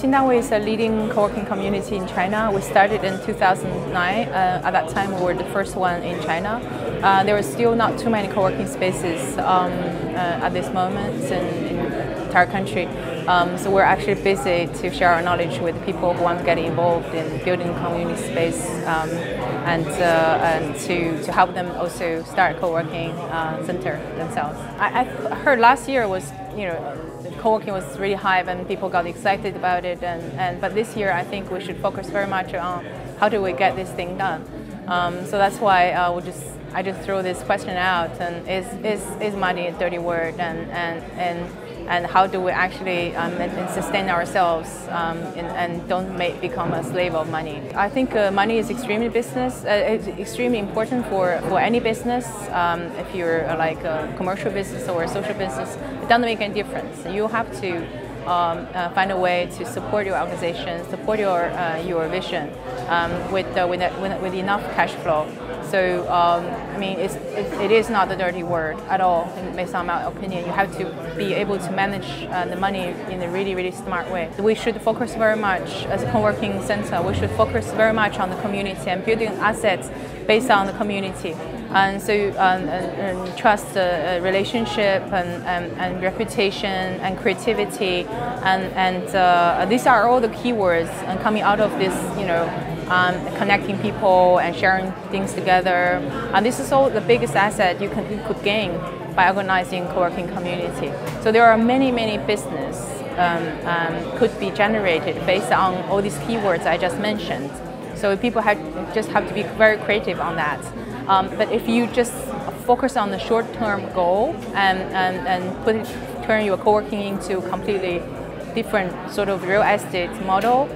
Qingdao is a leading co-working community in China. We started in 2009. At that time, we were the first one in China. There were still not too many co-working spaces at this moment in the entire country. So we're actually busy to share our knowledge with people who want to get involved in building community space and to help them also start co-working center themselves. I heard last year was, co-working was really hype and people got excited about it. But this year, I think we should focus very much on how do we get this thing done. So that's why I just throw this question out: and is money a dirty word? And how do we actually sustain ourselves and don't become a slave of money? I think money is extremely extremely important for any business. If you're like a commercial business or a social business, it doesn't make any difference. You have to find a way to support your organization, support your vision with enough cash flow. So I mean, it is not a dirty word at all. Based on my opinion, you have to be able to manage the money in a really, really smart way. We should focus very much as a co-working center. We should focus very much on the community and building assets based on the community. And so trust, relationship, and reputation, and creativity, and these are all the keywords coming out of this, connecting people and sharing things together. And this is all the biggest asset you could gain by organizing co-working community. So there are many business could be generated based on all these keywords I just mentioned. So people just have to be very creative on that. But if you just focus on the short-term goal and turn your co-working into a completely different sort of real estate model,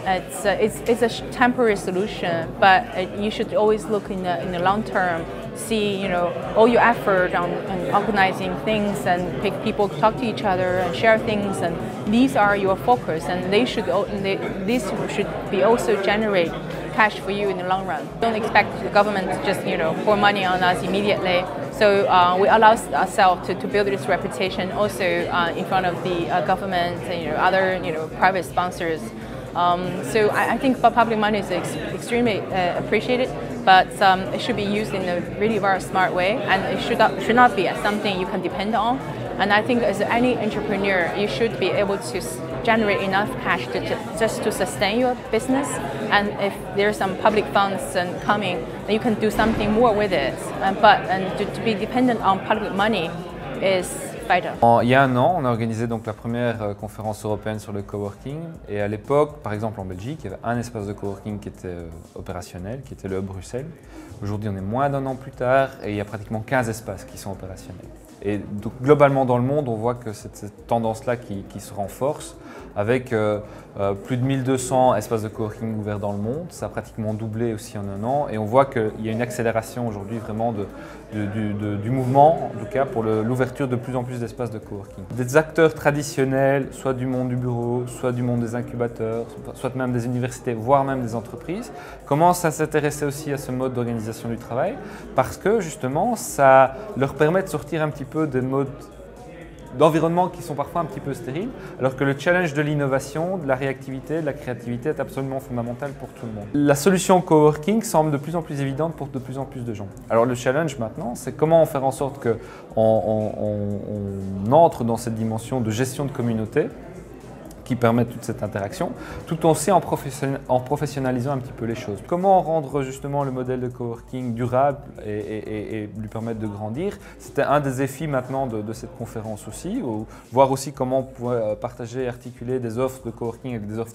it's a temporary solution. But you should always look in the long term. See, all your effort on organizing things and people talk to each other and share things, and these are your focus, and these should be also generate cash for you in the long run. Don't expect the government to just pour money on us immediately. So we allow ourselves to build this reputation also in front of the government and other private sponsors. So I think public money is extremely appreciated, but it should be used in a really very smart way, and it should not be something you can depend on. And I think as any entrepreneur, you should be able to generate enough cash just to sustain your business. And if there's some public funds coming, then you can do something more with it. But to be dependent on public money is vital. Il y a un an, on a organisé donc la première conférence européenne sur le coworking. Et à l'époque, par exemple en Belgique, il y avait un espace de coworking qui était opérationnel, qui était le Hub Bruxelles. Aujourd'hui, on est moins d'un an plus tard et il y a pratiquement 15 espaces qui sont opérationnels. Et donc, globalement dans le monde, on voit que c'est cette tendance-là qui se renforce avec plus de 1200 espaces de coworking ouverts dans le monde. Ça a pratiquement doublé aussi en un an et on voit qu'il y a une accélération aujourd'hui vraiment du mouvement, en tout cas pour l'ouverture de plus en plus d'espaces de coworking. Des acteurs traditionnels, soit du monde du bureau, soit du monde des incubateurs, soit même des universités, voire même des entreprises, commencent à s'intéresser aussi à ce mode d'organisation du travail parce que justement ça leur permet de sortir un petit peu des modes d'environnement qui sont parfois un petit peu stériles, alors que le challenge de l'innovation, de la réactivité, de la créativité est absolument fondamental pour tout le monde. La solution coworking semble de plus en plus évidente pour de plus en plus de gens. Alors le challenge maintenant, c'est comment faire en sorte qu'on entre dans cette dimension de gestion de communauté qui permet toute cette interaction, tout aussi en professionnalisant un petit peu les choses. Comment rendre justement le modèle de coworking durable et lui permettre de grandir? C'était un des défis maintenant de cette conférence aussi, voir aussi comment on pouvait partager et articuler des offres de coworking avec des offres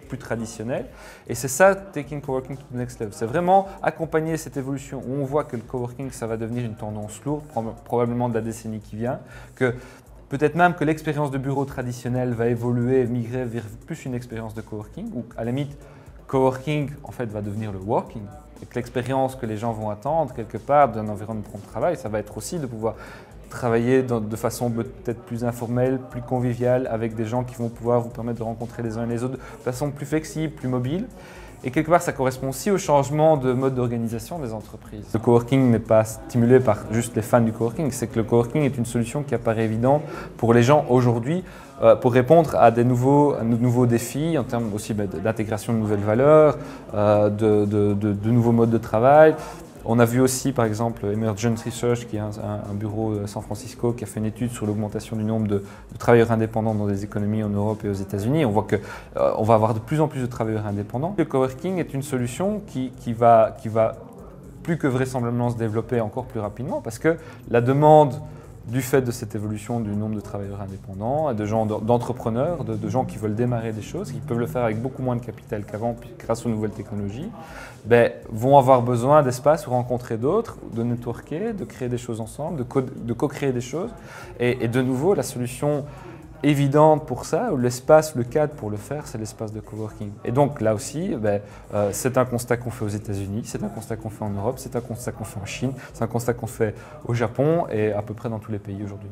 plus traditionnelles. Et c'est ça, Taking Coworking to the Next Level. C'est vraiment accompagner cette évolution où on voit que le coworking, ça va devenir une tendance lourde, probablement de la décennie qui vient, que peut-être même que l'expérience de bureau traditionnelle va évoluer, migrer vers plus une expérience de coworking, ou à la limite, coworking en fait va devenir le working. Et que l'expérience que les gens vont attendre quelque part d'un environnement de travail, ça va être aussi de pouvoir travailler de façon peut-être plus informelle, plus conviviale, avec des gens qui vont pouvoir vous permettre de rencontrer les uns et les autres de façon plus flexible, plus mobile. Et quelque part, ça correspond aussi au changement de mode d'organisation des entreprises. Le coworking n'est pas stimulé par juste les fans du coworking, c'est que le coworking est une solution qui apparaît évidente pour les gens aujourd'hui pour répondre à de nouveaux défis en termes aussi d'intégration de nouvelles valeurs, de nouveaux modes de travail. On a vu aussi, par exemple, Emergent Research, qui est un bureau à San Francisco, qui a fait une étude sur l'augmentation du nombre de travailleurs indépendants dans des économies en Europe et aux États-Unis. On voit qu'on va avoir de plus en plus de travailleurs indépendants. Le coworking est une solution qui va plus que vraisemblablement se développer encore plus rapidement, parce que la demande du fait de cette évolution du nombre de travailleurs indépendants, de gens, d'entrepreneurs, de gens qui veulent démarrer des choses, qui peuvent le faire avec beaucoup moins de capital qu'avant grâce aux nouvelles technologies, vont avoir besoin d'espace pour rencontrer d'autres, de networker, de créer des choses ensemble, de co-créer des choses. Et de nouveau, la solution évidente pour ça, ou l'espace, le cadre pour le faire, c'est l'espace de coworking. Et donc là aussi, c'est un constat qu'on fait aux États-Unis, c'est un constat qu'on fait en Europe, c'est un constat qu'on fait en Chine, c'est un constat qu'on fait au Japon et à peu près dans tous les pays aujourd'hui.